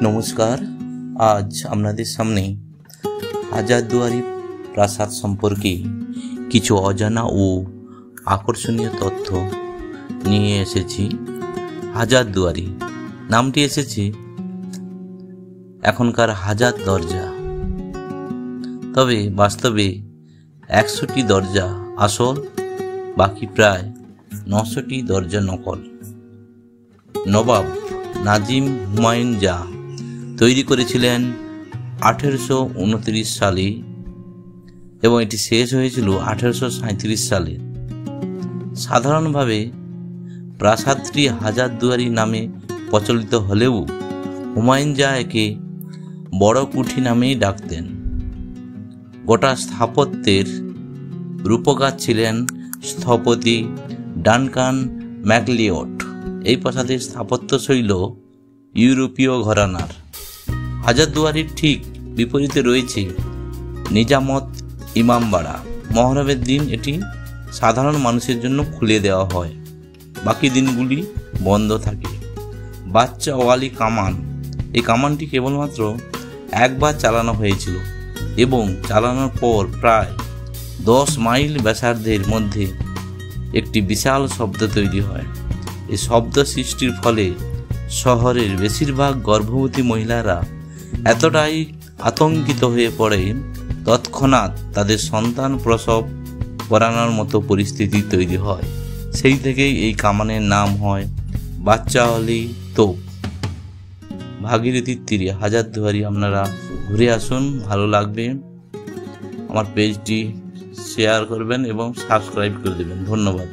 নমস্কার, আজ আপনাদের সামনে হাজারদুয়ারি প্রাসাদ সম্পর্কে কিছু অজানা ও আকর্ষণীয় তথ্য নিয়ে এসেছি। হাজারদুয়ারি নামটি এসেছে এখনকার হাজার দরজা, তবে বাস্তবে 100টি দরজা আসল, বাকি প্রায় 900টি দরজা নকল। নবাব নাজিম হুমায়ুন যা তৈরি করেছিলেন 1829 সালে এবং এটি শেষ হয়েছিল 1837 সালে। সাধারণভাবে প্রাসাদটি হাজারদুয়ারি নামে প্রচলিত হলেও হুমায়ুন যা একে বড় কুঠি নামেই ডাকতেন। গোটা স্থাপত্যের রূপকার ছিলেন স্থপতি ডানকান ম্যাকলিওড। এই প্রাসাদের স্থাপত্যশৈল ইউরোপীয় ঘরানার। হাজারদুয়ারির ঠিক বিপরীতে রয়েছে নিজামত ইমামবাড়া। মহরমের দিন এটি সাধারণ মানুষের জন্য খুলে দেওয়া হয়, বাকি দিনগুলি বন্ধ থাকে। বাচ্চা ওয়ালি কামান, এই কামানটি কেবলমাত্র একবার চালানো হয়েছিল এবং চালানোর পর প্রায় 10 মাইল ব্যাসার্ধের মধ্যে একটি বিশাল শব্দ তৈরি হয়। এই শব্দ সৃষ্টির ফলে শহরের বেশিরভাগ গর্ভবতী মহিলারা এতটাই আতঙ্কিত হয়ে পড়ে তৎক্ষণাৎ তাদের সন্তান প্রসব করানোর মতো পরিস্থিতি তৈরি হয়। সেই থেকেই এই কামানের নাম হয় বাচ্চা ওয়ালি তোপ। ভাগীরথীর তীরে হাজারদুয়ারি আপনারা ঘুরে আসুন, ভালো লাগবে। আমার পেজটি শেয়ার করবেন এবং সাবস্ক্রাইব করে দেবেন। ধন্যবাদ।